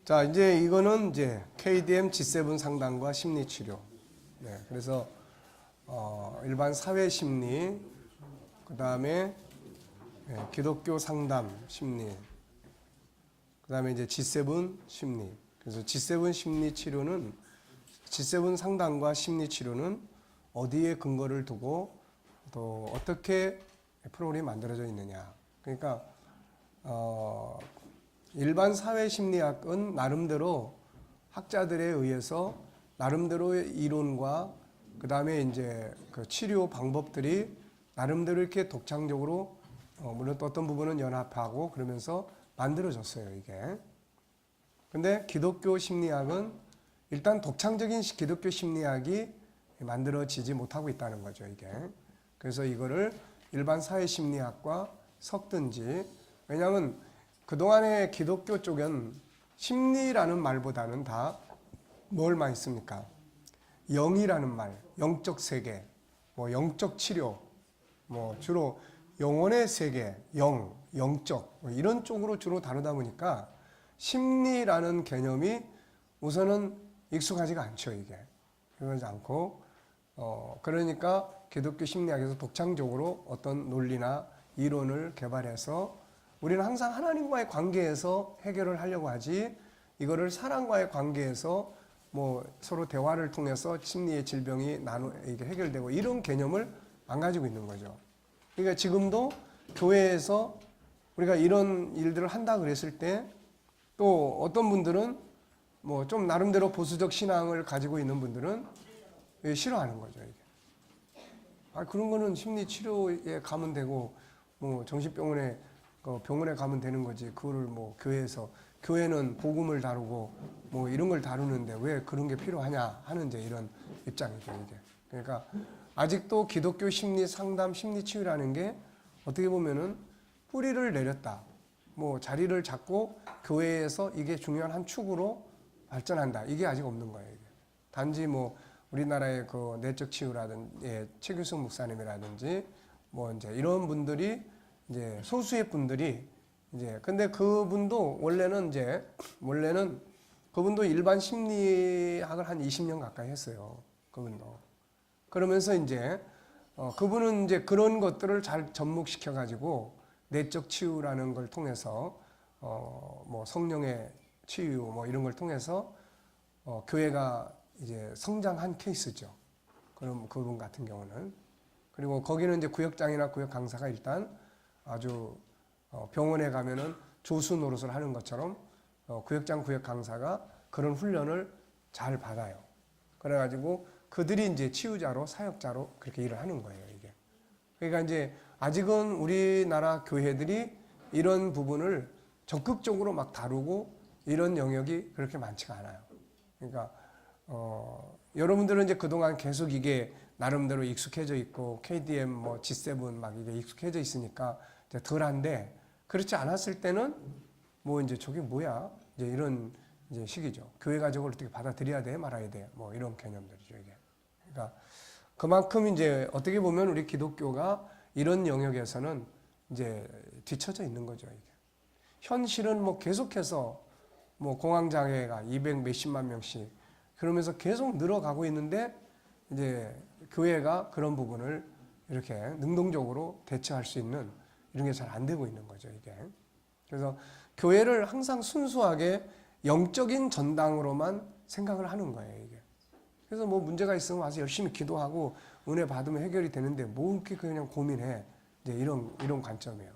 자, 이제 이거는 이제 KDM G7 상담과 심리치료. 네, 그래서 일반 사회 심리, 그 다음에 기독교 상담 심리, 그 다음에 이제 G7 심리. 그래서 G7 심리 치료는 G7 상담과 심리 치료는 어디에 근거를 두고 또 어떻게 프로그램이 만들어져 있느냐. 그러니까 일반 사회 심리학은 나름대로 학자들에 의해서 나름대로의 이론과 그 다음에 이제 그 치료 방법들이 나름대로 이렇게 독창적으로 물론 또 어떤 부분은 연합하고 그러면서 만들어졌어요, 이게. 근데 기독교 심리학은 일단 독창적인 기독교 심리학이 만들어지지 못하고 있다는 거죠, 이게. 그래서 이거를 일반 사회 심리학과 섞든지, 왜냐하면 그동안의 기독교 쪽은 심리라는 말보다는 다 뭘 많이 씁니까? 영이라는 말, 영적 세계, 뭐 영적 치료, 뭐 주로 영혼의 세계, 영적 뭐 이런 쪽으로 주로 다루다 보니까 심리라는 개념이 우선은 익숙하지가 않죠, 이게. 그러지 않고 그러니까 기독교 심리학에서 독창적으로 어떤 논리나 이론을 개발해서 우리는 항상 하나님과의 관계에서 해결을 하려고 하지, 이거를 사람과의 관계에서 뭐 서로 대화를 통해서 심리의 질병이 이게 해결되고 이런 개념을 안 가지고 있는 거죠. 그러니까 지금도 교회에서 우리가 이런 일들을 한다 그랬을 때 또 어떤 분들은 뭐 좀 나름대로 보수적 신앙을 가지고 있는 분들은 싫어하는 거죠, 이게. 그런 거는 심리 치료에 가면 되고 뭐 정신병원에 병원에 가면 되는 거지. 그거를 뭐 교회는 복음을 다루고 뭐 이런 걸 다루는데 왜 그런 게 필요하냐 하는 이제 이런 입장이죠, 이게. 그러니까 아직도 기독교 심리 상담, 심리 치유라는 게 어떻게 보면은 뿌리를 내렸다. 뭐 자리를 잡고 교회에서 이게 중요한 한 축으로 발전한다. 이게 아직 없는 거예요, 이게. 단지 뭐 우리나라의 그 내적 치유라든지 최규석 목사님이라든지 뭐 이제 이런 분들이 이제 소수의 분들이 이제 근데 그분도 원래는 그분도 일반 심리학을 한 20년 가까이 했어요. 그분도. 그러면서 이제 그분은 이제 그런 것들을 잘 접목시켜 가지고 내적 치유라는 걸 통해서 뭐 성령의 치유 뭐 이런 걸 통해서 교회가 이제 성장한 케이스죠. 그럼 그분 같은 경우는. 그리고 거기는 이제 구역장이나 구역 강사가 일단 아주 병원에 가면은 조수 노릇을 하는 것처럼 구역장 구역 강사가 그런 훈련을 잘 받아요. 그래가지고 그들이 이제 치유자로 사역자로 그렇게 일을 하는 거예요, 이게. 그러니까 이제 아직은 우리나라 교회들이 이런 부분을 적극적으로 막 다루고 이런 영역이 그렇게 많지가 않아요. 그러니까 여러분들은 이제 그동안 계속 이게 나름대로 익숙해져 있고 KDM 뭐 G7 막 이게 익숙해져 있으니까 이제 덜한데, 그렇지 않았을 때는 뭐 이제 저게 뭐야? 이제 이런 이제 시기죠. 교회가 저걸 어떻게 받아들여야 돼, 말아야 돼, 뭐 이런 개념들이죠, 이게. 그러니까 그만큼 이제 어떻게 보면 우리 기독교가 이런 영역에서는 이제 뒤처져 있는 거죠, 이게. 현실은 뭐 계속해서 뭐 공황장애가 200 몇십만 명씩 그러면서 계속 늘어가고 있는데 이제 교회가 그런 부분을 이렇게 능동적으로 대처할 수 있는 이런 게 잘 안 되고 있는 거죠, 이게. 그래서 교회를 항상 순수하게 영적인 전당으로만 생각을 하는 거예요, 이게. 그래서 뭐 문제가 있으면 와서 열심히 기도하고 은혜 받으면 해결이 되는데 뭐 이렇게 그냥 고민해. 이제 이런 관점이에요.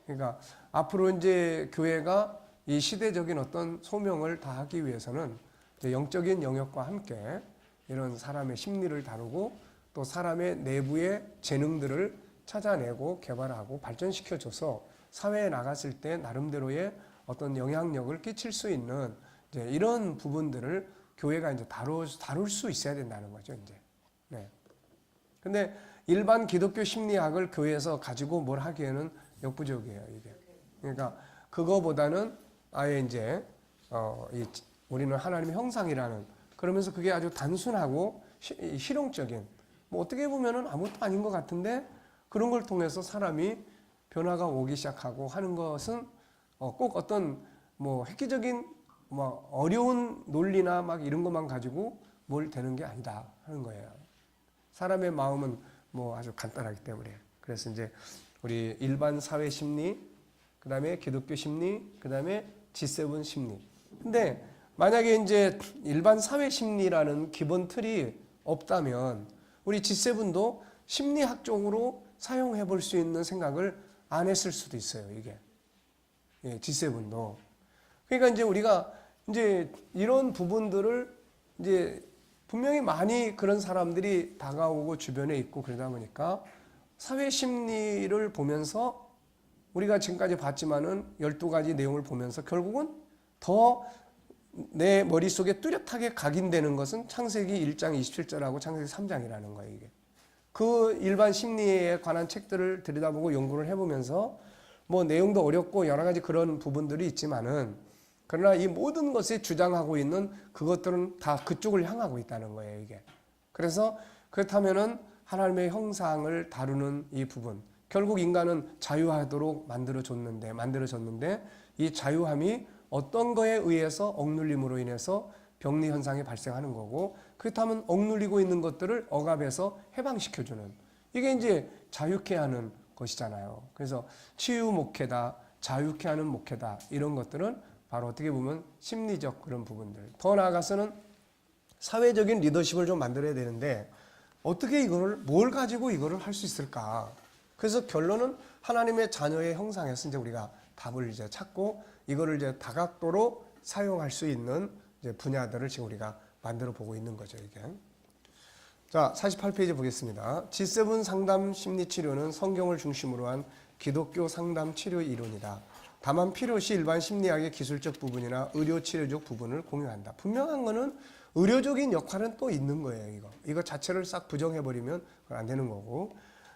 그러니까 앞으로 이제 교회가 이 시대적인 어떤 소명을 다하기 위해서는 이제 영적인 영역과 함께 이런 사람의 심리를 다루고 또 사람의 내부의 재능들을 찾아내고 개발하고 발전시켜줘서 사회에 나갔을 때 나름대로의 어떤 영향력을 끼칠 수 있는 이제 이런 부분들을 교회가 이제 다룰 수 있어야 된다는 거죠, 이제. 네. 근데 일반 기독교 심리학을 교회에서 가지고 뭘 하기에는 역부족이에요, 이게. 그러니까 그거보다는 아예 이제 우리는 하나님의 형상이라는, 그러면서 그게 아주 단순하고 실용적인, 뭐 어떻게 보면은 아무것도 아닌 것 같은데 그런 걸 통해서 사람이 변화가 오기 시작하고 하는 것은 꼭 어떤 뭐 획기적인 뭐 어려운 논리나 막 이런 것만 가지고 뭘 되는 게 아니다 하는 거예요. 사람의 마음은 뭐 아주 간단하기 때문에. 그래서 이제 우리 일반 사회 심리, 그 다음에 기독교 심리, 그 다음에 G7 심리. 근데 만약에 이제 일반 사회 심리라는 기본 틀이 없다면 우리 G7도 심리학적으로 사용해 볼 수 있는 생각을 안 했을 수도 있어요, 이게. 예, G7도. 그러니까 이제 우리가 이제 이런 부분들을 이제 분명히 많이 그런 사람들이 다가오고 주변에 있고 그러다 보니까 사회 심리를 보면서 우리가 지금까지 봤지만은 12가지 내용을 보면서 결국은 더 내 머릿속에 뚜렷하게 각인되는 것은 창세기 1장 27절하고 창세기 3장이라는 거예요, 이게. 그 일반 심리에 관한 책들을 들여다보고 연구를 해보면서 뭐 내용도 어렵고 여러 가지 그런 부분들이 있지만은 그러나 이 모든 것에 주장하고 있는 그것들은 다 그쪽을 향하고 있다는 거예요, 이게. 그래서 그렇다면은 하나님의 형상을 다루는 이 부분, 결국 인간은 자유하도록 만들어졌는데 이 자유함이 어떤 거에 의해서 억눌림으로 인해서 병리 현상이 발생하는 거고, 그렇다면 억눌리고 있는 것들을 억압해서 해방시켜주는, 이게 이제 자유케 하는 것이잖아요. 그래서 치유 목회다, 자유케 하는 목회다, 이런 것들은 바로 어떻게 보면 심리적 그런 부분들. 더 나아가서는 사회적인 리더십을 좀 만들어야 되는데 어떻게 뭘 가지고 이거를 할 수 있을까? 그래서 결론은 하나님의 자녀의 형상에서 이제 우리가 답을 이제 찾고 이거를 이제 다각도로 사용할 수 있는 이제 분야들을 지금 우리가 만들어 보고 있는 거죠, 이게. 자, 48페이지 보겠습니다. G7 상담 심리 치료는 성경을 중심으로 한 기독교 상담 치료 이론이다. 다만 필요시 일반 심리학의 기술적 부분이나 의료 치료적 부분을 공유한다. 분명한 거는 의료적인 역할은 또 있는 거예요, 이거 자체를 싹 부정해버리면 그건 안 되는 거고,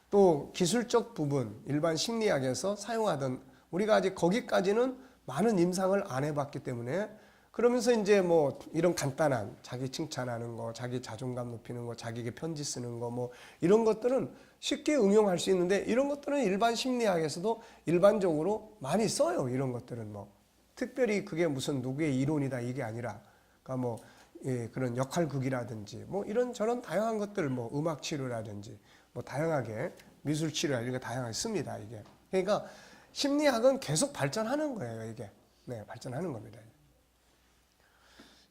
또 기술적 부분, 일반 심리학에서 사용하던, 우리가 아직 거기까지는 많은 임상을 안 해봤기 때문에, 그러면서 이제 뭐 이런 간단한 자기 칭찬하는 거, 자기 자존감 높이는 거, 자기에게 편지 쓰는 거, 뭐 이런 것들은 쉽게 응용할 수 있는데, 이런 것들은 일반 심리학에서도 일반적으로 많이 써요. 이런 것들은 뭐 특별히 그게 무슨 누구의 이론이다 이게 아니라, 그러니까 뭐 예, 그런 역할극이라든지 뭐 이런 저런 다양한 것들, 뭐 음악 치료라든지 뭐 다양하게 미술 치료 이런 거 다양하게 씁니다, 이게. 그러니까 심리학은 계속 발전하는 거예요, 이게. 네, 발전하는 겁니다.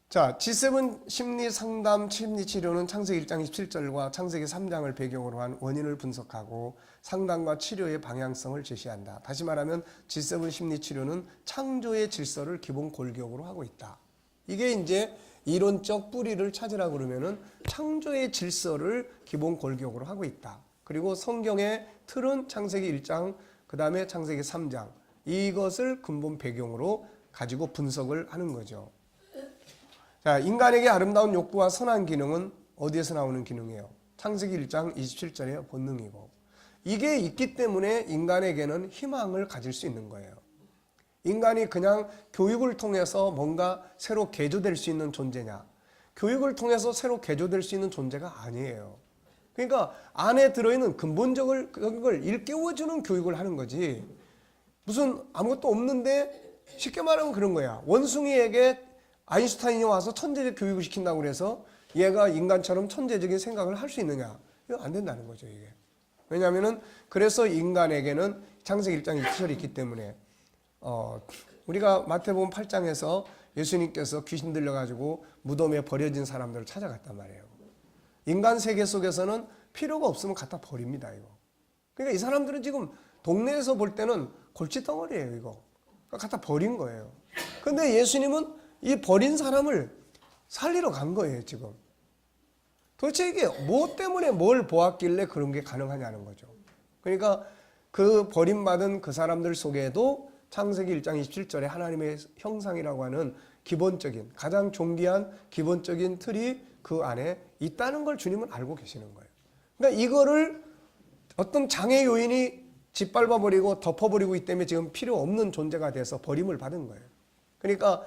자, G7 심리 상담 심리 치료는 창세기 1장 27절과 창세기 3장을 배경으로 한 원인을 분석하고 상담과 치료의 방향성을 제시한다. 다시 말하면 G7 심리 치료는 창조의 질서를 기본 골격으로 하고 있다. 이게 이제 이론적 뿌리를 찾으라 그러면은 창조의 질서를 기본 골격으로 하고 있다. 그리고 성경의 틀은 창세기 1장, 그 다음에 창세기 3장, 이것을 근본 배경으로 가지고 분석을 하는 거죠. 자, 인간에게 아름다운 욕구와 선한 기능은 어디에서 나오는 기능이에요? 창세기 1장 27절의 본능이고, 이게 있기 때문에 인간에게는 희망을 가질 수 있는 거예요. 인간이 그냥 교육을 통해서 뭔가 새로 개조될 수 있는 존재냐? 교육을 통해서 새로 개조될 수 있는 존재가 아니에요. 그러니까 안에 들어있는 근본적인 걸 일깨워주는 교육을 하는 거지, 무슨 아무것도 없는데, 쉽게 말하면 그런 거야. 원숭이에게 아인슈타인이 와서 천재적 교육을 시킨다고 그래서 얘가 인간처럼 천재적인 생각을 할 수 있느냐? 이거 안 된다는 거죠, 이게. 왜냐하면은 그래서 인간에게는 창세기 1장 1절이 있기 때문에, 우리가 마태복음 8장에서 예수님께서 귀신 들려가지고 무덤에 버려진 사람들을 찾아갔단 말이에요. 인간 세계 속에서는 필요가 없으면 갖다 버립니다, 이거. 그러니까 이 사람들은 지금 동네에서 볼 때는 골칫덩어리예요, 이거. 그러니까 갖다 버린 거예요. 근데 예수님은 이 버린 사람을 살리러 간 거예요, 지금. 도대체 이게 뭐 때문에 뭘 보았길래 그런 게 가능하냐는 거죠. 그러니까 그 버림받은 그 사람들 속에도 창세기 1장 27절에 하나님의 형상이라고 하는 기본적인, 가장 존귀한 기본적인 틀이 그 안에 있다는 걸 주님은 알고 계시는 거예요. 그러니까 이거를 어떤 장애 요인이 짓밟아버리고 덮어버리고 있기 때문에 지금 필요 없는 존재가 돼서 버림을 받은 거예요. 그러니까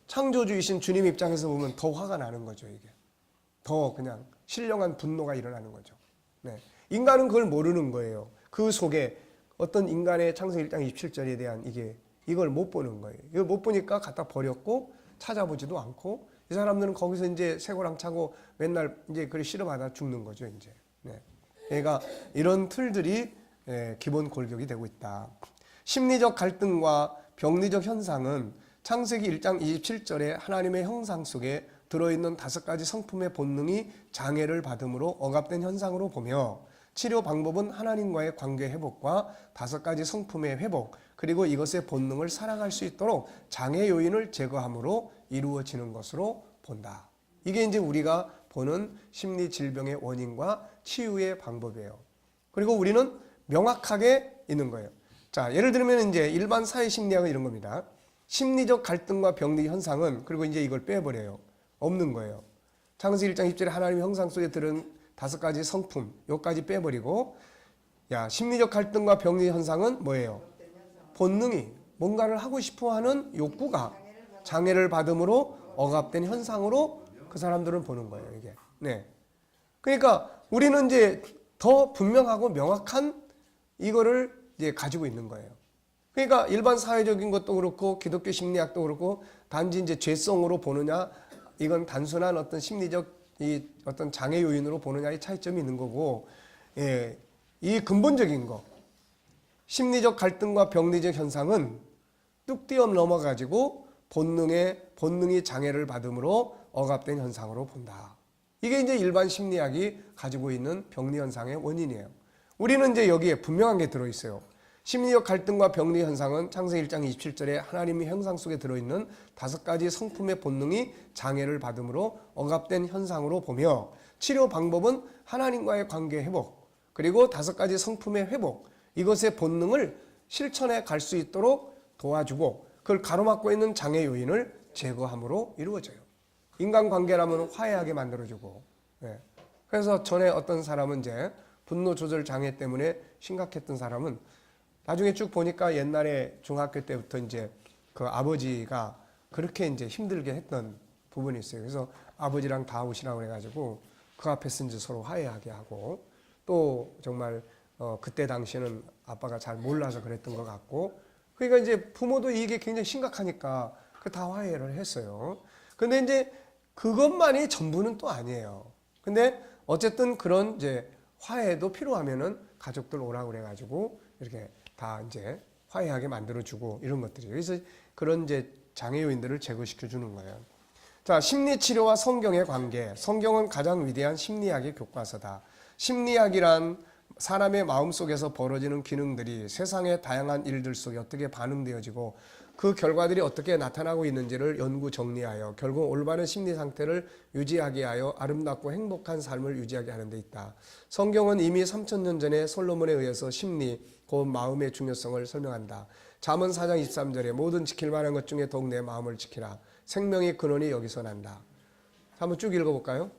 창조주이신 주님 입장에서 보면 더 화가 나는 거죠, 이게. 더 그냥 신령한 분노가 일어나는 거죠. 네. 인간은 그걸 모르는 거예요. 그 속에 어떤 인간의 창세기 1장 27절에 대한 이걸 못 보는 거예요. 이걸 못 보니까 갖다 버렸고, 찾아보지도 않고 이 사람들은 거기서 이제 쇠고랑 차고 맨날 이제 그래 실어받아 죽는 거죠, 이제. 네. 그러니까 이런 틀들이 기본 골격이 되고 있다. 심리적 갈등과 병리적 현상은 창세기 1장 27절에 하나님의 형상 속에 들어있는 5가지 성품의 본능이 장애를 받음으로 억압된 현상으로 보며 치료 방법은 하나님과의 관계 회복과 5가지 성품의 회복 그리고 이것의 본능을 살아갈 수 있도록 장애 요인을 제거함으로 이루어지는 것으로 본다. 이게 이제 우리가 보는 심리 질병의 원인과 치유의 방법이에요. 그리고 우리는 명확하게 있는 거예요. 자, 예를 들면 이제 일반 사회 심리학은 이런 겁니다. 심리적 갈등과 병리 현상은 그리고 이제 이걸 빼버려요. 없는 거예요. 창세기 1장 10절에 하나님의 형상 속에 들은 5가지 성품, 요까지 빼버리고, 야, 심리적 갈등과 병리 현상은 뭐예요? 본능이 뭔가를 하고 싶어 하는 욕구가 장애를 받음으로 억압된 현상으로 그 사람들은 보는 거예요, 이게. 네. 그러니까 우리는 이제 더 분명하고 명확한 이거를 이제 가지고 있는 거예요. 그러니까 일반 사회적인 것도 그렇고 기독교 심리학도 그렇고 단지 이제 죄성으로 보느냐, 이건 단순한 어떤 심리적 이 어떤 장애 요인으로 보느냐의 차이점이 있는 거고, 예, 이 근본적인 거, 심리적 갈등과 병리적 현상은 뚝 뛰어 넘어가지고 본능이 장애를 받음으로 억압된 현상으로 본다. 이게 이제 일반 심리학이 가지고 있는 병리 현상의 원인이에요. 우리는 이제 여기에 분명한 게 들어있어요. 심리적 갈등과 병리 현상은 창세기 1장 27절에 하나님의 형상 속에 들어있는 5가지 성품의 본능이 장애를 받음으로 억압된 현상으로 보며 치료 방법은 하나님과의 관계 회복 그리고 5가지 성품의 회복 이것의 본능을 실천해 갈 수 있도록 도와주고 그걸 가로막고 있는 장애 요인을 제거함으로 이루어져요. 인간관계라면 화해하게 만들어주고, 예. 그래서 전에 어떤 사람은 이제 분노 조절 장애 때문에 심각했던 사람은 나중에 쭉 보니까 옛날에 중학교 때부터 이제 그 아버지가 그렇게 이제 힘들게 했던 부분이 있어요. 그래서 아버지랑 다 오시라고 해가지고 그 앞에서 이제 서로 화해하게 하고 또 정말 그때 당시에는 아빠가 잘 몰라서 그랬던 것 같고 그러니까 이제 부모도 이게 굉장히 심각하니까 그 다 화해를 했어요. 근데 이제 그것만이 전부는 또 아니에요. 근데 어쨌든 그런 이제 화해도 필요하면은 가족들 오라고 그래가지고 이렇게 다 이제 화해하게 만들어주고 이런 것들이에요. 그래서 그런 이제 장애 요인들을 제거시켜 주는 거예요. 자, 심리치료와 성경의 관계. 성경은 가장 위대한 심리학의 교과서다. 심리학이란 사람의 마음속에서 벌어지는 기능들이 세상의 다양한 일들 속에 어떻게 반응되어지고 그 결과들이 어떻게 나타나고 있는지를 연구 정리하여 결국 올바른 심리 상태를 유지하게 하여 아름답고 행복한 삶을 유지하게 하는 데 있다. 성경은 이미 3000년 전에 솔로몬에 의해서 심리, 곧 마음의 중요성을 설명한다. 잠언 4장 23절에 모든 지킬 만한 것 중에 더욱 내 마음을 지키라. 생명의 근원이 여기서 난다. 한번 쭉 읽어볼까요?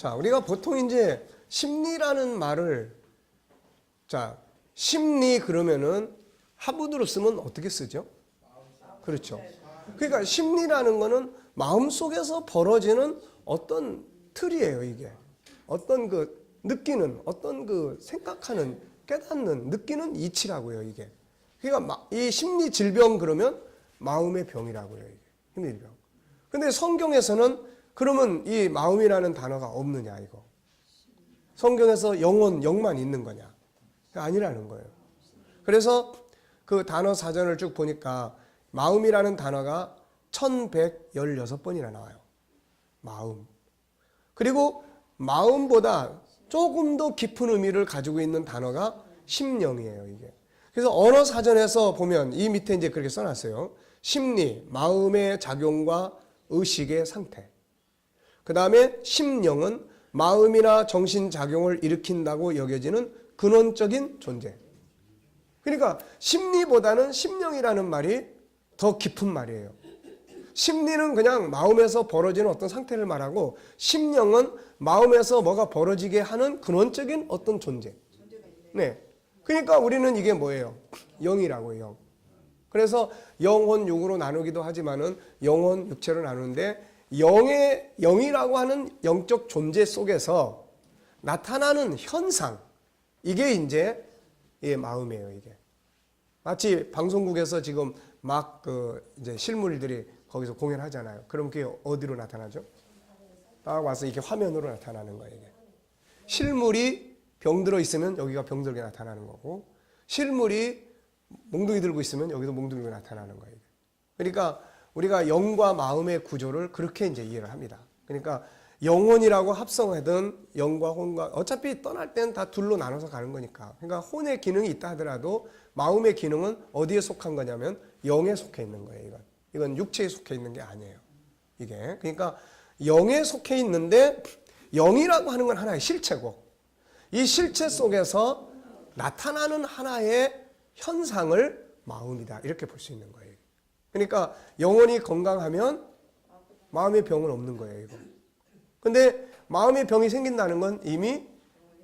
자, 우리가 보통 이제 심리라는 말을 자, 심리 그러면은 하부드로 쓰면 어떻게 쓰죠? 그렇죠. 그러니까 심리라는 거는 마음속에서 벌어지는 어떤 틀이에요, 이게. 어떤 그 느끼는, 어떤 그 생각하는, 깨닫는, 느끼는 이치라고요, 이게. 그러니까 이 심리 질병 그러면 마음의 병이라고요, 이게. 심리 질병. 근데 성경에서는 그러면 이 마음이라는 단어가 없느냐 이거. 성경에서 영만 있는 거냐. 아니라는 거예요. 그래서 그 단어 사전을 쭉 보니까 마음이라는 단어가 1116번이나 나와요. 마음. 그리고 마음보다 조금 더 깊은 의미를 가지고 있는 단어가 심령이에요, 이게. 그래서 언어 사전에서 보면 이 밑에 이제 그렇게 써놨어요. 심리, 마음의 작용과 의식의 상태. 그 다음에 심령은 마음이나 정신작용을 일으킨다고 여겨지는 근원적인 존재. 그러니까 심리보다는 심령이라는 말이 더 깊은 말이에요. 심리는 그냥 마음에서 벌어지는 어떤 상태를 말하고 심령은 마음에서 뭐가 벌어지게 하는 근원적인 어떤 존재. 네. 그러니까 우리는 이게 뭐예요? 영이라고요. 영. 그래서 영혼 육으로 나누기도 하지만은 영혼 육체로 나누는데 영이라고 하는 영적 존재 속에서 나타나는 현상, 이게 이제 마음이에요. 이게 마치 방송국에서 지금 막 이제 실물들이 거기서 공연하잖아요. 그럼 그게 어디로 나타나죠? 딱 와서 이렇게 화면으로 나타나는 거예요. 이게. 실물이 병들어 있으면 여기가 병들게 나타나는 거고, 실물이 몽둥이 들고 있으면 여기도 몽둥이가 나타나는 거예요. 그러니까 우리가 영과 마음의 구조를 그렇게 이제 이해를 합니다. 그러니까 영혼이라고 합성하든 영과 혼과 어차피 떠날 때는 다 둘로 나눠서 가는 거니까. 그러니까 혼의 기능이 있다 하더라도 마음의 기능은 어디에 속한 거냐면 영에 속해 있는 거예요. 이건 육체에 속해 있는 게 아니에요. 이게 그러니까 영에 속해 있는데 영이라고 하는 건 하나의 실체고 이 실체 속에서 나타나는 하나의 현상을 마음이다 이렇게 볼 수 있는 거예요. 그러니까 영혼이 건강하면 마음의 병은 없는 거예요. 이거. 근데 마음의 병이 생긴다는 건 이미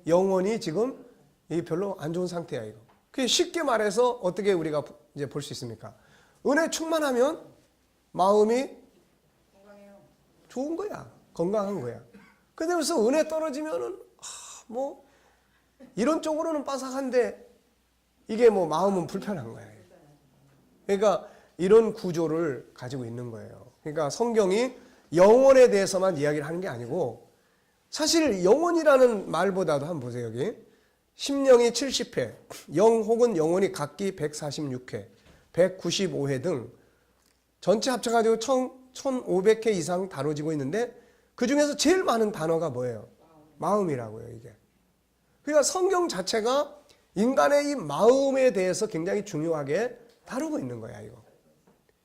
영혼이 지금 별로 안 좋은 상태야 이거. 그게 쉽게 말해서 어떻게 우리가 이제 볼 수 있습니까? 은혜 충만하면 마음이 좋은 거야, 건강한 거야. 근데 그래서 은혜 떨어지면은 뭐 이런 쪽으로는 바삭한데 이게 뭐 마음은 불편한 거야. 그러니까 이런 구조를 가지고 있는 거예요. 그러니까 성경이 영혼에 대해서만 이야기를 하는 게 아니고 사실 영혼이라는 말보다도 한번 보세요. 여기 심령이 70회, 영 혹은 영혼이 각기 146회, 195회 등 전체 합쳐가지고 1500회 이상 다뤄지고 있는데 그 중에서 제일 많은 단어가 뭐예요? 마음이라고요. 이게. 그러니까 성경 자체가 인간의 이 마음에 대해서 굉장히 중요하게 다루고 있는 거야 이거.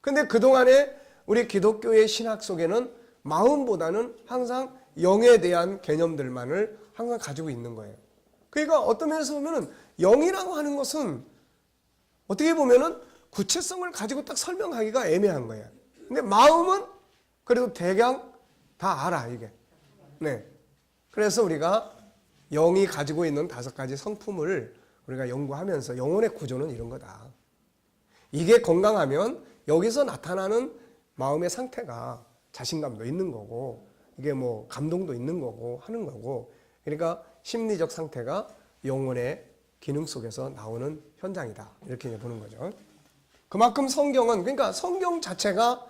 근데 그동안에 우리 기독교의 신학 속에는 마음보다는 항상 영에 대한 개념들만을 항상 가지고 있는 거예요. 그러니까 어떤 면에서 보면은 영이라고 하는 것은 어떻게 보면은 구체성을 가지고 딱 설명하기가 애매한 거예요. 근데 마음은 그래도 대강 다 알아 이게. 네. 그래서 우리가 영이 가지고 있는 5가지 성품을 우리가 연구하면서 영혼의 구조는 이런 거다. 이게 건강하면 여기서 나타나는 마음의 상태가 자신감도 있는 거고 이게 뭐 감동도 있는 거고 하는 거고 그러니까 심리적 상태가 영혼의 기능 속에서 나오는 현장이다. 이렇게 보는 거죠. 그만큼 성경은 그러니까 성경 자체가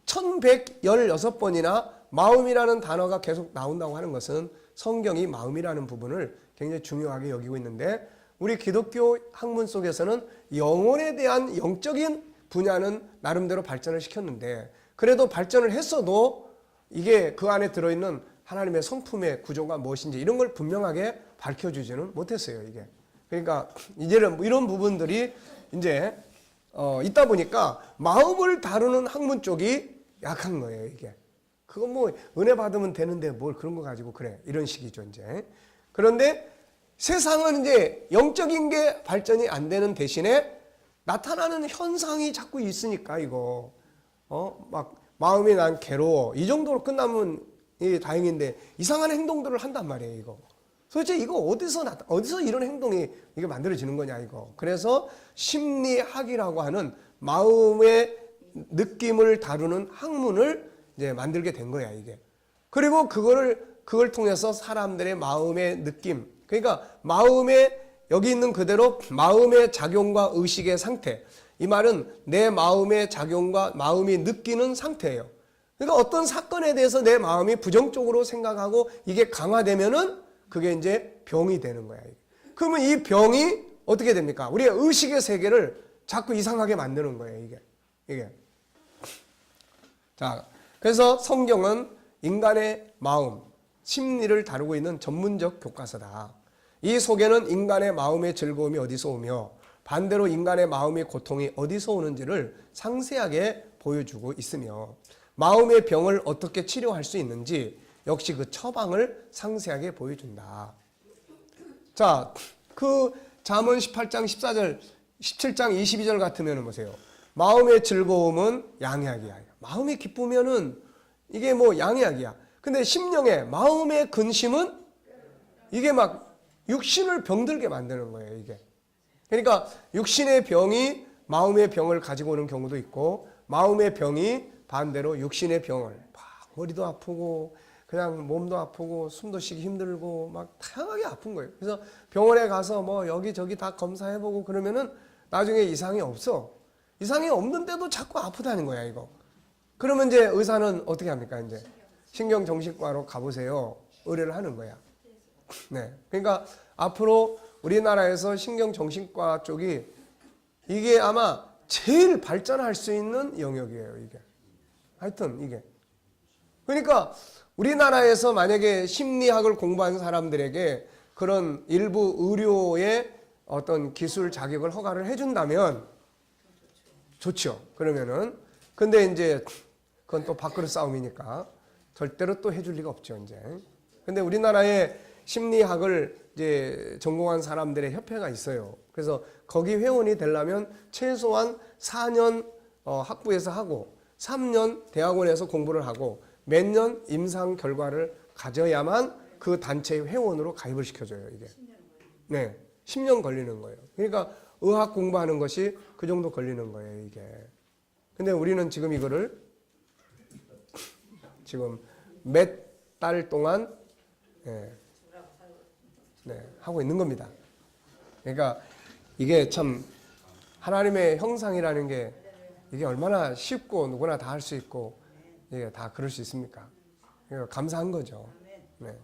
1116번이나 마음이라는 단어가 계속 나온다고 하는 것은 성경이 마음이라는 부분을 굉장히 중요하게 여기고 있는데 우리 기독교 학문 속에서는 영혼에 대한 영적인 분야는 나름대로 발전을 시켰는데 그래도 발전을 했어도 이게 그 안에 들어있는 하나님의 성품의 구조가 무엇인지 이런 걸 분명하게 밝혀주지는 못했어요. 이게. 그러니까 이제는 이런 부분들이 이제 있다 보니까 마음을 다루는 학문 쪽이 약한 거예요. 이게. 그건 뭐 은혜 받으면 되는데 뭘 그런 거 가지고 그래 이런 식이죠 이제. 그런데 세상은 이제 영적인 게 발전이 안 되는 대신에 나타나는 현상이 자꾸 있으니까 이거 막 마음이 난 괴로워 이 정도로 끝나면 다행인데 이상한 행동들을 한단 말이에요 이거. 도대체 이거 어디서 이런 행동이 이게 만들어지는 거냐 이거. 그래서 심리학이라고 하는 마음의 느낌을 다루는 학문을 이제 만들게 된 거야 이게. 그리고 그걸 통해서 사람들의 마음의 느낌, 그러니까 마음의 여기 있는 그대로 마음의 작용과 의식의 상태. 이 말은 내 마음의 작용과 마음이 느끼는 상태예요. 그러니까 어떤 사건에 대해서 내 마음이 부정적으로 생각하고 이게 강화되면은 그게 이제 병이 되는 거야. 그러면 이 병이 어떻게 됩니까? 우리의 의식의 세계를 자꾸 이상하게 만드는 거예요, 이게. 자, 그래서 성경은 인간의 마음, 심리를 다루고 있는 전문적 교과서다. 이 속에는 인간의 마음의 즐거움이 어디서 오며 반대로 인간의 마음의 고통이 어디서 오는지를 상세하게 보여주고 있으며 마음의 병을 어떻게 치료할 수 있는지 역시 그 처방을 상세하게 보여준다. 자, 그 잠언 18장 14절 17장 22절 같으면 보세요. 마음의 즐거움은 양약이야. 마음이 기쁘면은 이게 뭐 양약이야. 근데 심령의 마음의 근심은 이게 막 육신을 병들게 만드는 거예요, 이게. 그러니까 육신의 병이 마음의 병을 가지고 오는 경우도 있고, 마음의 병이 반대로 육신의 병을 막 머리도 아프고 그냥 몸도 아프고 숨도 쉬기 힘들고 막 다양하게 아픈 거예요. 그래서 병원에 가서 뭐 여기저기 다 검사해보고 그러면은 나중에 이상이 없어. 이상이 없는데도 자꾸 아프다는 거야, 이거. 그러면 이제 의사는 어떻게 합니까, 이제? 신경정신과로 가보세요. 의뢰를 하는 거야. 네. 그러니까 앞으로 우리나라에서 신경정신과 쪽이 이게 아마 제일 발전할 수 있는 영역이에요, 이게. 하여튼, 이게. 그러니까 우리나라에서 만약에 심리학을 공부한 사람들에게 그런 일부 의료의 어떤 기술 자격을 허가를 해준다면 좋죠. 그러면은. 근데 이제 그건 또 밥그릇 싸움이니까 절대로 또 해줄 리가 없죠, 이제. 근데 우리나라에 심리학을 이제 전공한 사람들의 협회가 있어요. 그래서 거기 회원이 되려면 최소한 4년 학부에서 하고 3년 대학원에서 공부를 하고 몇 년 임상 결과를 가져야만 그 단체의 회원으로 가입을 시켜줘요, 이게. 네, 10년 걸리는 거예요. 그러니까 의학 공부하는 것이 그 정도 걸리는 거예요, 이게. 근데 우리는 지금 이거를 지금 몇 달 동안 하고 있는 겁니다. 그러니까 이게 참 하나님의 형상이라는 게 이게 얼마나 쉽고 누구나 다 할 수 있고 이게 다 그럴 수 있습니까? 감사한 거죠. 네.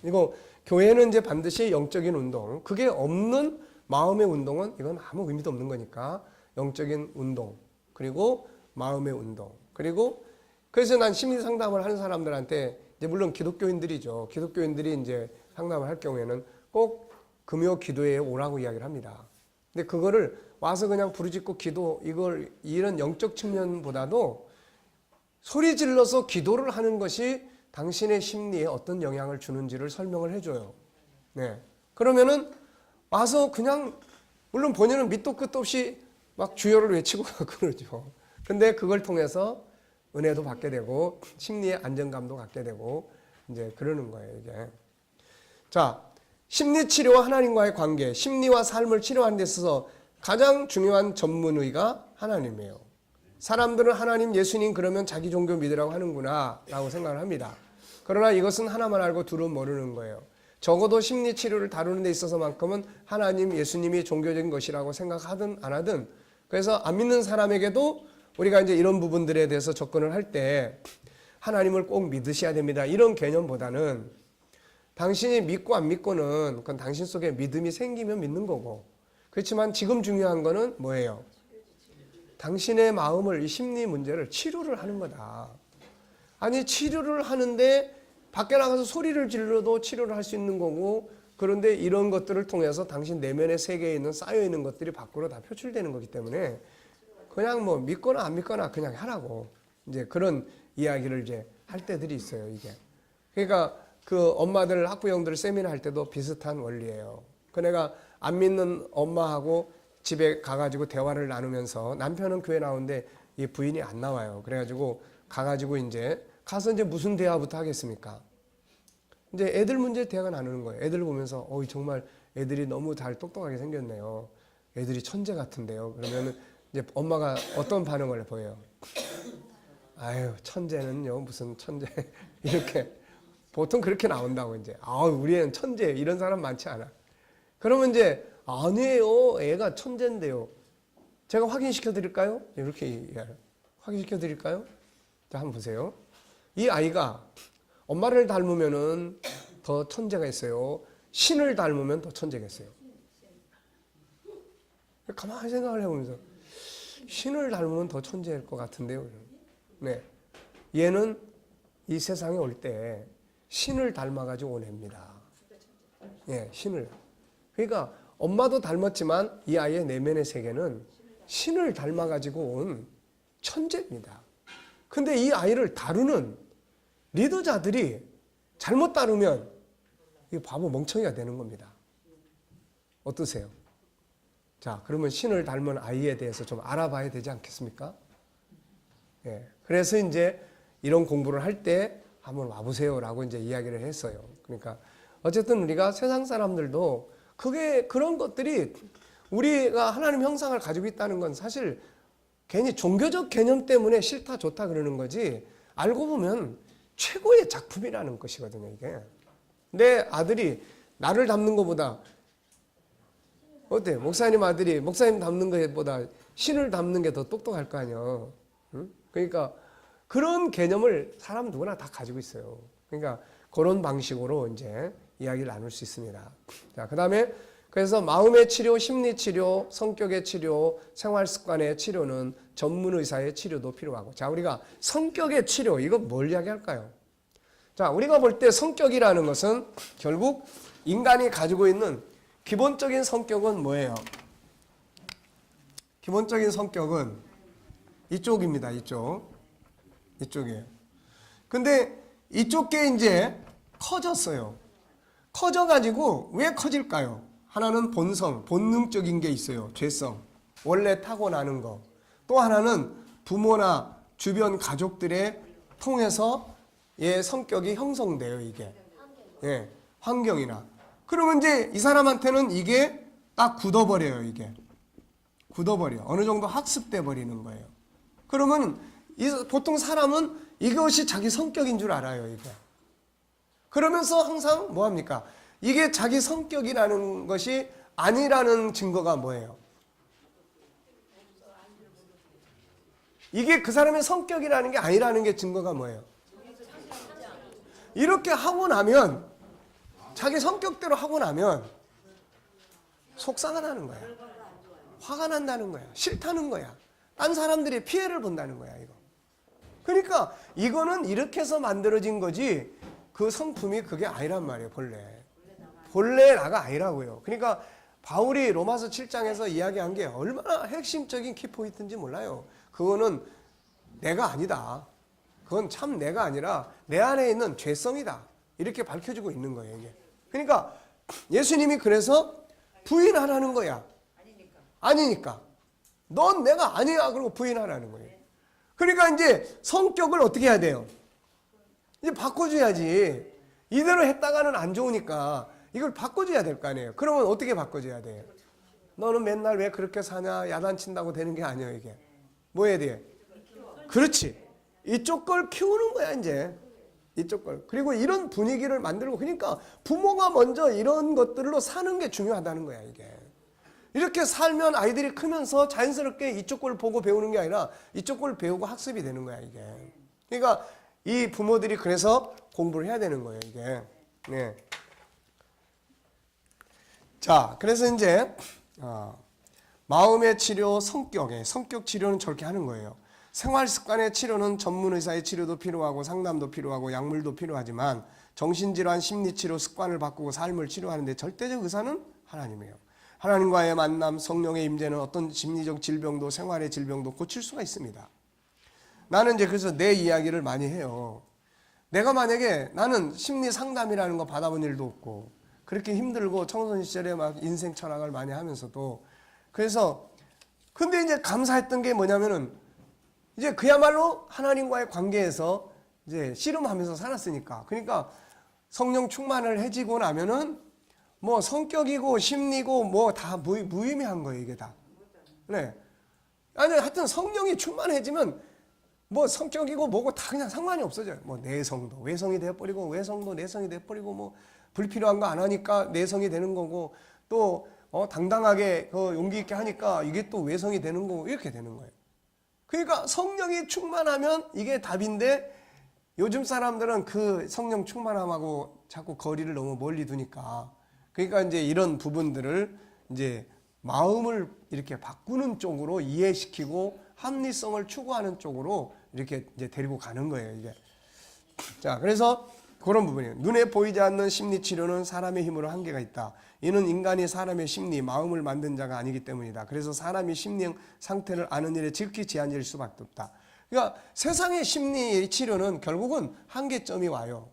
이거 교회는 이제 반드시 영적인 운동, 그게 없는 마음의 운동은 이건 아무 의미도 없는 거니까 영적인 운동, 그리고 마음의 운동, 그리고 그래서 난 심리 상담을 하는 사람들한테 이제 물론 기독교인들이죠. 기독교인들이 이제 상담을 할 경우에는 꼭 금요 기도회에 오라고 이야기를 합니다. 근데 그거를 와서 그냥 부르짖고 기도 이런 영적 측면보다도 소리 질러서 기도를 하는 것이 당신의 심리에 어떤 영향을 주는지를 설명을 해줘요. 네. 그러면은 와서 그냥 물론 본인은 밑도 끝도 없이 막 주여를 외치고 그러죠. 근데 그걸 통해서 은혜도 받게 되고 심리의 안정감도 갖게 되고 이제 그러는 거예요, 이게. 자, 심리 치료와 하나님과의 관계, 심리와 삶을 치료하는 데 있어서 가장 중요한 전문의가 하나님이에요. 사람들은 하나님, 예수님 그러면 자기 종교 믿으라고 하는구나 라고 생각을 합니다. 그러나 이것은 하나만 알고 둘은 모르는 거예요. 적어도 심리 치료를 다루는 데 있어서만큼은 하나님, 예수님이 종교적인 것이라고 생각하든 안 하든, 그래서 안 믿는 사람에게도 우리가 이제 이런 부분들에 대해서 접근을 할 때 하나님을 꼭 믿으셔야 됩니다, 이런 개념보다는 당신이 믿고 안 믿고는 그건 당신 속에 믿음이 생기면 믿는 거고, 그렇지만 지금 중요한 거는 뭐예요? 당신의 마음을, 이 심리 문제를 치료를 하는 거다. 아니, 치료를 하는데 밖에 나가서 소리를 질러도 치료를 할 수 있는 거고, 그런데 이런 것들을 통해서 당신 내면의 세계에 있는 쌓여있는 것들이 밖으로 다 표출되는 거기 때문에 그냥 뭐 믿거나 안 믿거나 그냥 하라고 이제 그런 이야기를 이제 할 때들이 있어요, 이게. 그러니까 그 엄마들, 학부형들 세미나 할 때도 비슷한 원리예요. 그 내가 안 믿는 엄마하고 집에 가가지고 대화를 나누면서 남편은 교회 나오는데 이 부인이 안 나와요. 그래가지고 가가지고 이제 가서 이제 무슨 대화부터 하겠습니까? 이제 애들 문제 대화가 나누는 거예요. 애들 보면서 정말 애들이 너무 잘 똑똑하게 생겼네요. 애들이 천재 같은데요. 그러면은 이제 엄마가 어떤 반응을 보여요? 아유, 천재는요, 무슨 천재. 이렇게. 보통 그렇게 나온다고 이제. 우리 애는 천재. 이런 사람 많지 않아. 그러면 이제, 아니에요. 애가 천재인데요. 제가 확인시켜 드릴까요? 이렇게 얘기해요. 확인시켜 드릴까요? 자, 한번 보세요. 이 아이가 엄마를 닮으면은 더 천재가 있어요. 신을 닮으면 더 천재가 있어요. 가만히 생각을 해보면서 신을 닮으면 더 천재일 것 같은데요. 네, 얘는 이 세상에 올 때 신을 닮아가지고 온 애입니다. 예, 신을. 그러니까 엄마도 닮았지만 이 아이의 내면의 세계는 신을 닮아가지고 온 천재입니다. 근데 이 아이를 다루는 리더자들이 잘못 다루면 이 바보 멍청이가 되는 겁니다. 어떠세요? 자, 그러면 신을 닮은 아이에 대해서 좀 알아봐야 되지 않겠습니까? 예. 그래서 이제 이런 공부를 할 때 한번 와보세요라고 이제 이야기를 했어요. 그러니까 어쨌든 우리가 세상 사람들도 그런 것들이 우리가 하나님 형상을 가지고 있다는 건 사실 괜히 종교적 개념 때문에 싫다 좋다 그러는 거지, 알고 보면 최고의 작품이라는 것이거든요, 이게. 내 아들이 나를 닮는 것보다 어때? 목사님 아들이 목사님 닮는 것보다 신을 닮는 게 더 똑똑할 거 아니에요. 응? 그러니까 그런 개념을 사람 누구나 다 가지고 있어요. 그러니까 그런 방식으로 이제 이야기를 나눌 수 있습니다. 자, 그다음에 그래서 마음의 치료, 심리 치료, 성격의 치료, 생활 습관의 치료는 전문 의사의 치료도 필요하고. 자, 우리가 성격의 치료, 이거 뭘 이야기할까요? 자, 우리가 볼 때 성격이라는 것은 결국 인간이 가지고 있는 기본적인 성격은 뭐예요? 기본적인 성격은 이쪽입니다. 이쪽이에요. 근데 이쪽 게 이제 커졌어요. 커져가지고 왜 커질까요? 하나는 본성, 본능적인 게 있어요. 죄성, 원래 타고나는 거. 또 하나는 부모나 주변 가족들의 통해서 성격이 형성돼요, 이게. 예, 환경이나. 그러면 이제 이 사람한테는 이게 딱 굳어버려요, 이게. 굳어버려. 어느 정도 학습돼 버리는 거예요. 그러면 보통 사람은 이것이 자기 성격인 줄 알아요, 이게. 그러면서 항상 뭐 합니까? 이게 자기 성격이라는 것이 아니라는 증거가 뭐예요? 이게 그 사람의 성격이라는 게 아니라는 게 증거가 뭐예요? 이렇게 하고 나면, 자기 성격대로 하고 나면 속상하다는 거야. 화가 난다는 거야. 싫다는 거야. 딴 사람들이 피해를 본다는 거야, 이거. 그러니까 이거는 이렇게 해서 만들어진 거지 그 성품이 그게 아니란 말이에요, 본래 나가 아니라고요. 그러니까 바울이 로마서 7장에서 이야기한 게 얼마나 핵심적인 키포인트인지 몰라요. 그거는 내가 아니다. 그건 참 내가 아니라 내 안에 있는 죄성이다. 이렇게 밝혀지고 있는 거예요, 이게. 그러니까 예수님이 그래서 부인하라는 거야. 아니니까. 넌 내가 아니야. 그러고 부인하라는 거예요. 그러니까 이제 성격을 어떻게 해야 돼요? 이제 바꿔줘야지. 이대로 했다가는 안 좋으니까 이걸 바꿔줘야 될 거 아니에요. 그러면 어떻게 바꿔줘야 돼요? 너는 맨날 왜 그렇게 사냐? 야단친다고 되는 게 아니에요, 이게. 뭐 해야 돼? 그렇지. 이쪽 걸 키우는 거야, 이제. 이쪽 걸. 그리고 이런 분위기를 만들고, 그러니까 부모가 먼저 이런 것들로 사는 게 중요하다는 거야, 이게. 이렇게 살면 아이들이 크면서 자연스럽게 이쪽 걸 보고 배우는 게 아니라 이쪽 걸 배우고 학습이 되는 거야, 이게. 그러니까 이 부모들이 그래서 공부를 해야 되는 거예요, 이게. 네. 자, 그래서 이제 마음의 치료, 성격 치료는 저렇게 하는 거예요. 생활 습관의 치료는 전문 의사의 치료도 필요하고 상담도 필요하고 약물도 필요하지만 정신질환, 심리치료, 습관을 바꾸고 삶을 치료하는데 절대적 의사는 하나님이에요. 하나님과의 만남, 성령의 임재는 어떤 심리적 질병도 생활의 질병도 고칠 수가 있습니다. 나는 이제 그래서 내 이야기를 많이 해요. 내가 만약에 나는 심리 상담이라는 거 받아본 일도 없고 그렇게 힘들고 청소년 시절에 막 인생 철학을 많이 하면서도 그래서 근데 이제 감사했던 게 뭐냐면은 이제 그야말로 하나님과의 관계에서 이제 씨름하면서 살았으니까. 그러니까 성령 충만을 해지고 나면은 뭐 성격이고 심리고 뭐 다 무의미한 거예요, 이게 다. 네. 아니, 하여튼 성령이 충만해지면 뭐 성격이고 뭐고 다 그냥 상관이 없어져요. 뭐 내성도 외성이 되어버리고 외성도 내성이 되어버리고 뭐 불필요한 거 안 하니까 내성이 되는 거고 또 당당하게 용기 있게 하니까 이게 또 외성이 되는 거고 이렇게 되는 거예요. 그러니까 성령이 충만하면 이게 답인데 요즘 사람들은 그 성령 충만함하고 자꾸 거리를 너무 멀리 두니까 그러니까 이제 이런 부분들을 이제 마음을 이렇게 바꾸는 쪽으로 이해시키고 합리성을 추구하는 쪽으로 이렇게 이제 데리고 가는 거예요, 이게. 자, 그래서 그런 부분이에요. 눈에 보이지 않는 심리 치료는 사람의 힘으로 한계가 있다. 이는 인간이 사람의 심리, 마음을 만든 자가 아니기 때문이다. 그래서 사람이 심리 상태를 아는 일에 지극히 제한적일 수밖에 없다. 그러니까 세상의 심리 치료는 결국은 한계점이 와요.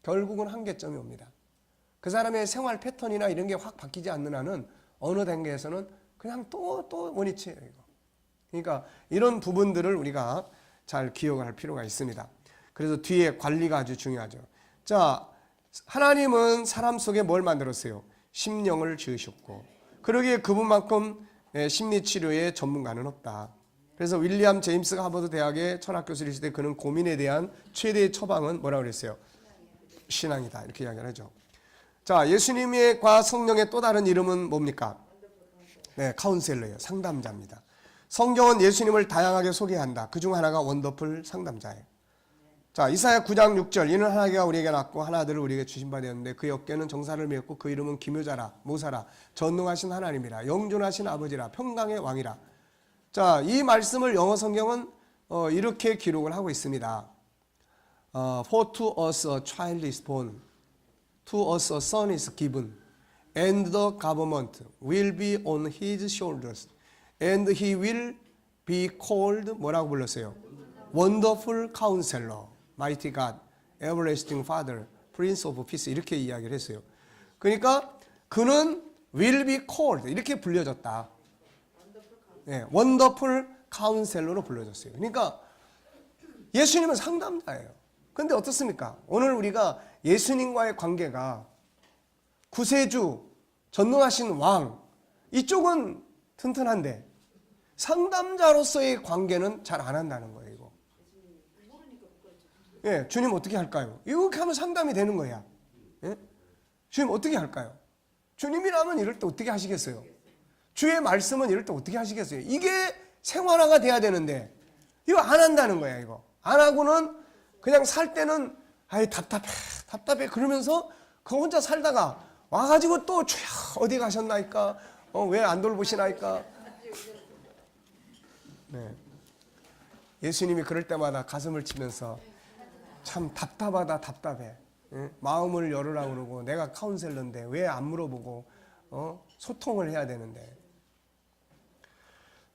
결국은 한계점이 옵니다. 그 사람의 생활 패턴이나 이런 게 확 바뀌지 않는 한은 어느 단계에서는 그냥 또 원위치예요, 이거. 그러니까 이런 부분들을 우리가 잘 기억을 할 필요가 있습니다. 그래서 뒤에 관리가 아주 중요하죠. 자, 하나님은 사람 속에 뭘 만들었어요? 심령을 지으셨고, 그러기에 그분만큼 심리치료의 전문가는 없다. 그래서 윌리엄 제임스가 하버드 대학의 철학 교수일 때 그는 고민에 대한 최대의 처방은 뭐라고 그랬어요? 신앙이다, 이렇게 이야기를 하죠. 자, 예수님과 성령의 또 다른 이름은 뭡니까? 네, 카운셀러예요. 상담자입니다. 성경은 예수님을 다양하게 소개한다. 그중 하나가 원더풀 상담자예요. 자, 이사야 9장 6절, 이는 하나님과 우리에게 낳고 하나 아들을 우리에게 주신 바 되었는데 그의 어깨는 정사를 메었고 그 이름은 기묘자라, 모사라, 전능하신 하나님이라, 영존하신 아버지라, 평강의 왕이라. 자, 이 말씀을 영어 성경은 이렇게 기록을 하고 있습니다. For to us a child is born, to us a son is given, and the government will be on his shoulders, and he will be called, 뭐라고 불렀어요? Wonderful Counselor, Mighty God, Everlasting Father, Prince of Peace, 이렇게 이야기를 했어요. 그러니까 그는 will be called, 이렇게 불려졌다. 네, Wonderful Counselor로 불려졌어요. 그러니까 예수님은 상담자예요. 근데 어떻습니까? 오늘 우리가 예수님과의 관계가 구세주, 전능하신 왕, 이쪽은 튼튼한데 상담자로서의 관계는 잘 안 한다는 거예요. 이거. 예, 주님 어떻게 할까요? 이렇게 하면 상담이 되는 거야. 예? 주님 어떻게 할까요? 주님이라면 이럴 때 어떻게 하시겠어요? 주의 말씀은 이럴 때 어떻게 하시겠어요? 이게 생활화가 돼야 되는데 이거 안 한다는 거야. 이거 안 하고는 그냥 살 때는 아이 답답해 그러면서 그 혼자 살다가 와가지고 또 주여 어디 가셨나이까? 왜 안 돌보시나이까? 네. 예수님이 그럴 때마다 가슴을 치면서 참 답답하다, 답답해. 예? 마음을 열으라고 그러고 내가 카운셀러인데 왜 안 물어보고 소통을 해야 되는데.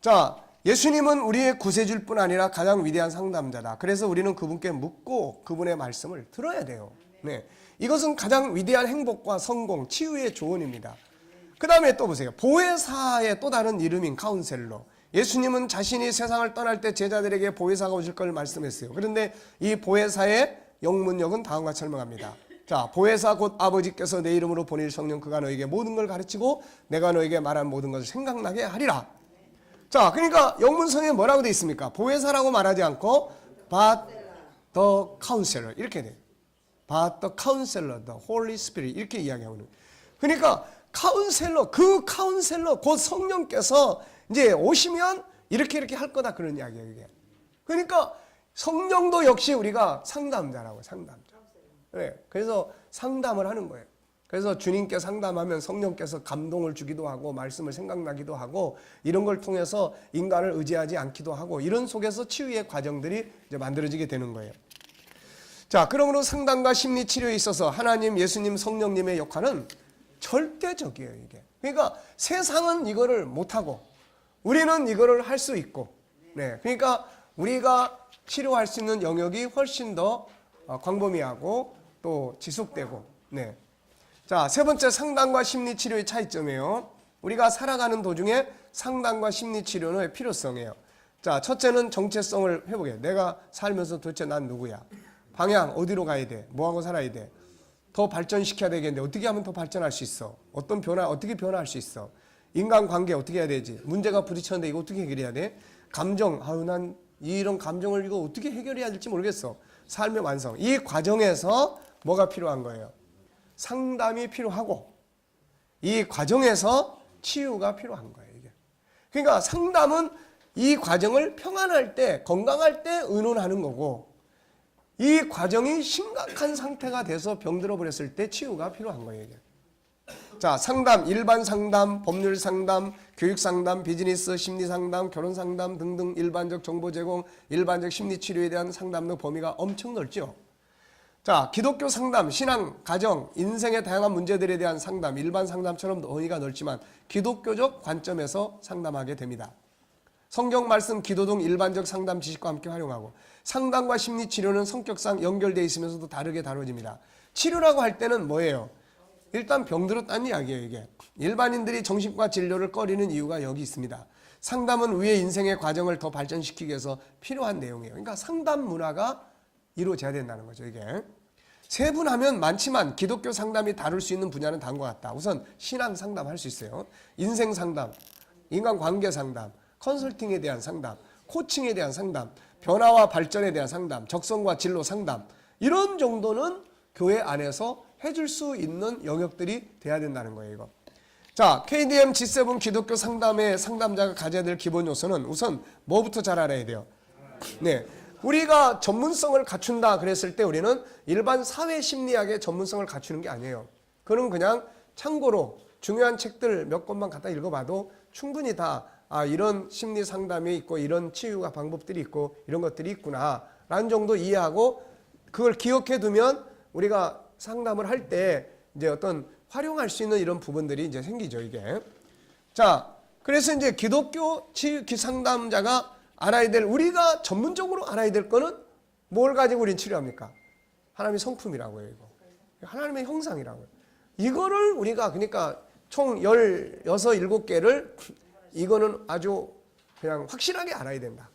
자, 예수님은 우리의 구세주일 뿐 아니라 가장 위대한 상담자다. 그래서 우리는 그분께 묻고 그분의 말씀을 들어야 돼요. 네. 이것은 가장 위대한 행복과 성공, 치유의 조언입니다. 그 다음에 또 보세요. 보혜사의 또 다른 이름인 카운셀러. 예수님은 자신이 세상을 떠날 때 제자들에게 보혜사가 오실 걸 말씀했어요. 그런데 이 보혜사의 영문역은 다음과 같이 설명합니다. 자, 보혜사 곧 아버지께서 내 이름으로 보낼 성령 그가 너에게 모든 걸 가르치고 내가 너에게 말한 모든 것을 생각나게 하리라. 자, 그러니까 영문성에 뭐라고 되어 있습니까? 보혜사라고 말하지 않고 but the counselor 이렇게 돼요. but the counselor, the Holy Spirit 이렇게 이야기하고 있는 거예요. 그러니까 카운셀러, 그 카운셀러 곧 성령께서 이제 오시면 이렇게 할 거다 그런 이야기예요. 이게. 그러니까 성령도 역시 우리가 상담자라고 상담자. 네, 그래서 상담을 하는 거예요. 그래서 주님께 상담하면 성령께서 감동을 주기도 하고 말씀을 생각나기도 하고 이런 걸 통해서 인간을 의지하지 않기도 하고 이런 속에서 치유의 과정들이 이제 만들어지게 되는 거예요. 자, 그러므로 상담과 심리 치료에 있어서 하나님, 예수님, 성령님의 역할은 절대적이에요, 이게. 그러니까 세상은 이거를 못하고 우리는 이거를 할 수 있고, 네. 그러니까 우리가 치료할 수 있는 영역이 훨씬 더 광범위하고 또 지속되고, 네. 자, 세 번째 상담과 심리 치료의 차이점이에요. 우리가 살아가는 도중에 상담과 심리 치료의 필요성이에요. 자, 첫째는 정체성을 회복해. 내가 살면서 도대체 난 누구야? 방향 어디로 가야 돼? 뭐하고 살아야 돼? 더 발전시켜야 되겠는데 어떻게 하면 더 발전할 수 있어? 어떤 변화, 어떻게 변화할 수 있어? 인간관계 어떻게 해야 되지? 문제가 부딪혔는데 이거 어떻게 해결해야 돼? 감정, 아유 난 이런 감정을 이거 어떻게 해결해야 될지 모르겠어. 삶의 완성. 이 과정에서 뭐가 필요한 거예요? 상담이 필요하고 이 과정에서 치유가 필요한 거예요. 이게. 그러니까 상담은 이 과정을 평안할 때, 건강할 때 의논하는 거고 이 과정이 심각한 상태가 돼서 병들어 버렸을 때 치유가 필요한 거예요. 이게. 자, 상담, 일반 상담, 법률 상담, 교육 상담, 비즈니스, 심리 상담, 결혼 상담 등등 일반적 정보 제공, 일반적 심리 치료에 대한 상담의 범위가 엄청 넓죠. 자, 기독교 상담, 신앙, 가정, 인생의 다양한 문제들에 대한 상담, 일반 상담처럼 범위가 넓지만 기독교적 관점에서 상담하게 됩니다. 성경 말씀, 기도 등 일반적 상담 지식과 함께 활용하고 상담과 심리 치료는 성격상 연결되어 있으면서도 다르게 다뤄집니다. 치료라고 할 때는 뭐예요? 일단 병들었다는 이야기예요, 이게. 일반인들이 정신과 진료를 꺼리는 이유가 여기 있습니다. 상담은 우리의 인생의 과정을 더 발전시키기 위해서 필요한 내용이에요. 그러니까 상담 문화가 이루어져야 된다는 거죠, 이게. 세분하면 많지만 기독교 상담이 다룰 수 있는 분야는 다른 것 같다. 우선 신앙 상담 할 수 있어요. 인생 상담, 인간관계 상담, 컨설팅에 대한 상담, 코칭에 대한 상담, 변화와 발전에 대한 상담, 적성과 진로 상담, 이런 정도는 교회 안에서 해줄 수 있는 영역들이 돼야 된다는 거예요, 이거. 자, KDM G7 기독교 상담의 상담자가 가져야 될 기본 요소는 우선 뭐부터 잘 알아야 돼요? 네. 우리가 전문성을 갖춘다 그랬을 때 우리는 일반 사회 심리학의 전문성을 갖추는 게 아니에요. 그는 그냥 참고로 중요한 책들 몇 권만 갖다 읽어봐도 충분히 다 이런 심리 상담이 있고 이런 치유가 방법들이 있고 이런 것들이 있구나 라는 정도 이해하고 그걸 기억해 두면 우리가 상담을 할 때 이제 어떤 활용할 수 있는 이런 부분들이 이제 생기죠, 이게. 자, 그래서 이제 기독교 치유 상담자가 알아야 될, 우리가 전문적으로 알아야 될 거는 뭘 가지고 우리는 치료합니까? 하나님의 성품이라고요, 이거. 하나님의 형상이라고요. 이거를 우리가 그러니까 총 16, 7개를 이거는 아주 그냥 확실하게 알아야 된다.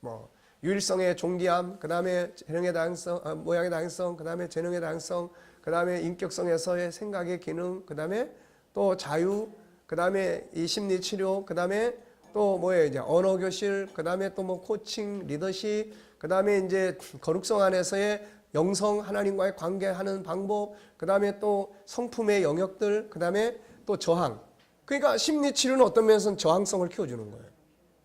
뭐 유일성의 존귀함, 그 다음에 재능의 다양성, 모양의 다양성, 그 다음에 재능의 다양성, 그 다음에 인격성에서의 생각의 기능, 그 다음에 또 자유, 그 다음에 이 심리 치료, 그 다음에 또 뭐예요, 이제 언어 교실, 그 다음에 또 뭐 코칭, 리더십, 그 다음에 이제 거룩성 안에서의 영성, 하나님과의 관계하는 방법, 그 다음에 또 성품의 영역들, 그 다음에 또 저항. 그러니까 심리 치료는 어떤 면에서는 저항성을 키워주는 거예요.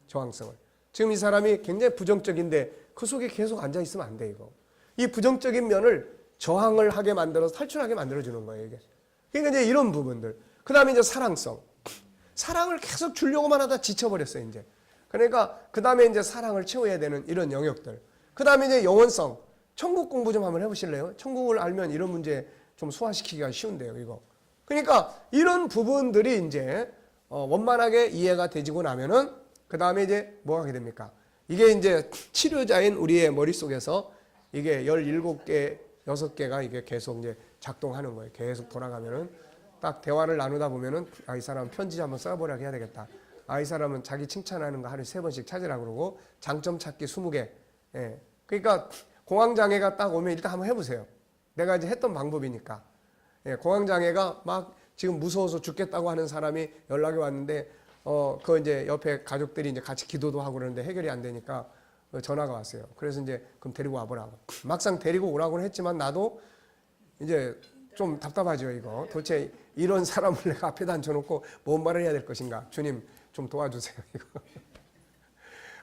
저항성을. 지금 이 사람이 굉장히 부정적인데 그 속에 계속 앉아 있으면 안 돼, 이거. 이 부정적인 면을 저항을 하게 만들어서 탈출하게 만들어주는 거예요, 이게. 그러니까 이제 이런 부분들. 그 다음에 이제 사랑성. 사랑을 계속 주려고만 하다 지쳐버렸어요, 이제. 그러니까 그 다음에 이제 사랑을 채워야 되는 이런 영역들. 그 다음에 이제 영원성. 천국 공부 좀 한번 해보실래요? 천국을 알면 이런 문제 좀 소화시키기가 쉬운데요, 이거. 그러니까 이런 부분들이 이제 원만하게 이해가 되지고 나면은 그 다음에 이제 뭐 하게 됩니까? 이게 이제 치료자인 우리의 머릿속에서 이게 17개, 6개가 이게 계속 이제 작동하는 거예요. 계속 돌아가면은 딱 대화를 나누다 보면은 이 사람은 편지 한번 써보라고 해야 되겠다. 이 사람은 자기 칭찬하는 거 하루에 3번씩 찾으라고 그러고 장점 찾기 20개. 예. 그러니까 공황장애가 딱 오면 일단 한번 해보세요. 내가 이제 했던 방법이니까. 예. 공황장애가 막 지금 무서워서 죽겠다고 하는 사람이 연락이 왔는데 그거 이제 옆에 가족들이 이제 같이 기도도 하고 그러는데 해결이 안 되니까 전화가 왔어요. 그래서 이제 그럼 데리고 와보라고. 막상 데리고 오라고는 했지만 나도 이제 좀 답답하죠, 이거. 도대체 이런 사람을 내가 앞에다 앉혀놓고 뭔 말을 해야 될 것인가. 주님 좀 도와주세요, 이거.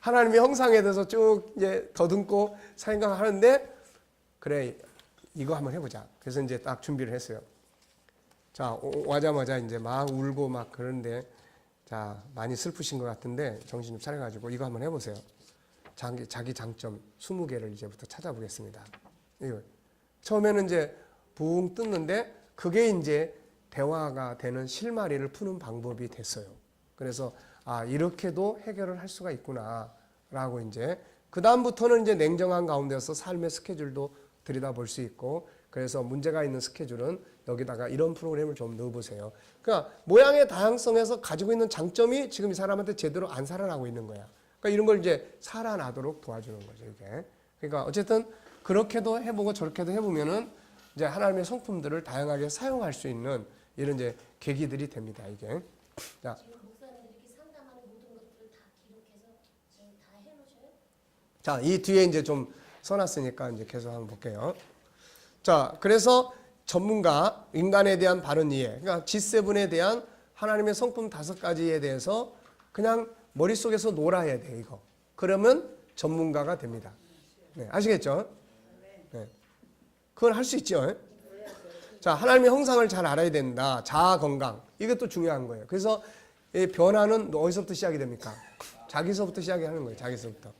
하나님의 형상에 대해서 쭉 이제 더듬고 생각하는데 그래, 이거 한번 해보자. 그래서 이제 딱 준비를 했어요. 자, 오자마자 이제 막 울고 막 그러는데 자, 많이 슬프신 것 같은데 정신 좀 차려가지고 이거 한번 해보세요. 자기 장점 20개를 이제부터 찾아보겠습니다. 이거. 처음에는 이제 붕 뜯는데 그게 이제 대화가 되는 실마리를 푸는 방법이 됐어요. 그래서 이렇게도 해결을 할 수가 있구나 라고 이제 그 다음부터는 이제 냉정한 가운데서 삶의 스케줄도 들여다볼 수 있고 그래서 문제가 있는 스케줄은 여기다가 이런 프로그램을 좀 넣어보세요. 그러니까 모양의 다양성에서 가지고 있는 장점이 지금 이 사람한테 제대로 안 살아나고 있는 거야. 그러니까 이런 걸 이제 살아나도록 도와주는 거죠, 이게. 그러니까 어쨌든 그렇게도 해보고 저렇게도 해보면은 이제 하나님의 성품들을 다양하게 사용할 수 있는 이런 이제 계기들이 됩니다, 이게. 자. 지금 목사님들이 상담하는 모든 것들을 다 기록해서 지금 다 해놓으셔요? 자, 이 뒤에 이제 좀 써놨으니까 이제 계속 한번 볼게요. 자, 그래서 전문가, 인간에 대한 바른 이해, 그러니까 G7에 대한 하나님의 성품 5가지에 대해서 그냥 머릿속에서 놀아야 돼, 이거. 그러면 전문가가 됩니다. 네, 아시겠죠? 네. 그걸 할 수 있죠. 자, 하나님의 형상을 잘 알아야 된다. 자아 건강. 이것도 중요한 거예요. 그래서 이 변화는 어디서부터 시작이 됩니까? 자기서부터 시작이 하는 거예요. 자기서부터.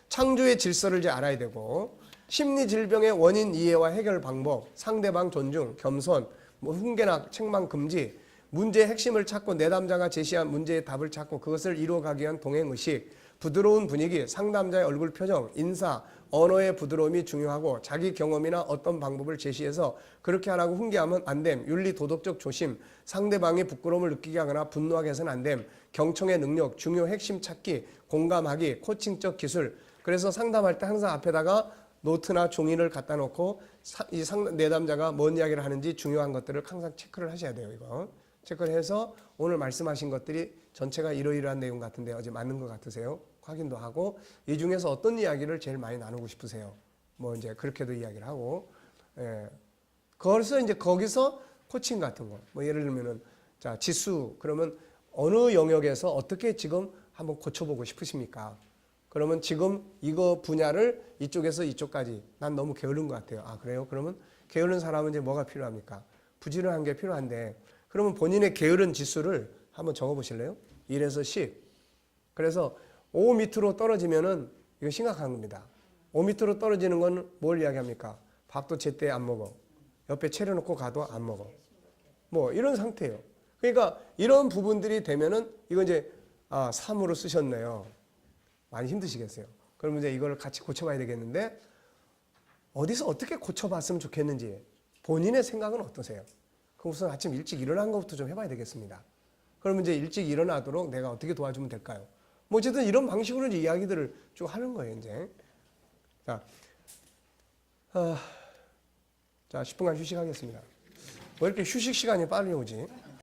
창조의 질서를 이제 알아야 되고 심리 질병의 원인 이해와 해결 방법, 상대방 존중, 겸손, 흉계나 책망 금지, 문제의 핵심을 찾고 내담자가 제시한 문제의 답을 찾고 그것을 이루어가기 위한 동행의식, 부드러운 분위기, 상담자의 얼굴 표정, 인사, 언어의 부드러움이 중요하고 자기 경험이나 어떤 방법을 제시해서 그렇게 하라고 훈계하면 안 됨. 윤리 도덕적 조심, 상대방이 부끄러움을 느끼게 하거나 분노하게 해서는 안 됨. 경청의 능력, 중요 핵심 찾기, 공감하기, 코칭적 기술. 그래서 상담할 때 항상 앞에다가 노트나 종이를 갖다 놓고 이 내담자가 뭔 이야기를 하는지 중요한 것들을 항상 체크를 하셔야 돼요. 이거 체크를 해서 오늘 말씀하신 것들이 전체가 이러이러한 내용 같은데 어제 맞는 것 같으세요? 확인도 하고 이 중에서 어떤 이야기를 제일 많이 나누고 싶으세요? 뭐 이제 그렇게도 이야기를 하고, 그래서 이제 거기서 코칭 같은 거, 뭐 예를 들면은 자 지수 그러면 어느 영역에서 어떻게 지금 한번 고쳐보고 싶으십니까? 그러면 지금 이거 분야를 이쪽에서 이쪽까지 난 너무 게으른 것 같아요. 아 그래요? 그러면 게으른 사람은 이제 뭐가 필요합니까? 부지런한 게 필요한데 그러면 본인의 게으른 지수를 한번 적어보실래요? 1에서 10. 그래서 5 밑으로 떨어지면은 이거 심각한 겁니다. 5 밑으로 떨어지는 건 뭘 이야기합니까? 밥도 제때 안 먹어. 옆에 차려놓고 가도 안 먹어. 뭐 이런 상태예요. 그러니까 이런 부분들이 되면은 이거 이제 3으로 쓰셨네요. 많이 힘드시겠어요. 그러면 이제 이걸 같이 고쳐봐야 되겠는데 어디서 어떻게 고쳐봤으면 좋겠는지 본인의 생각은 어떠세요? 그럼 우선 아침 일찍 일어난 것부터 좀 해봐야 되겠습니다. 그러면 이제 일찍 일어나도록 내가 어떻게 도와주면 될까요? 뭐 어쨌든 이런 방식으로 이제 이야기들을 쭉 하는 거예요, 이제. 자, 10분간 휴식하겠습니다. 왜 이렇게 휴식 시간이 빨리 오지?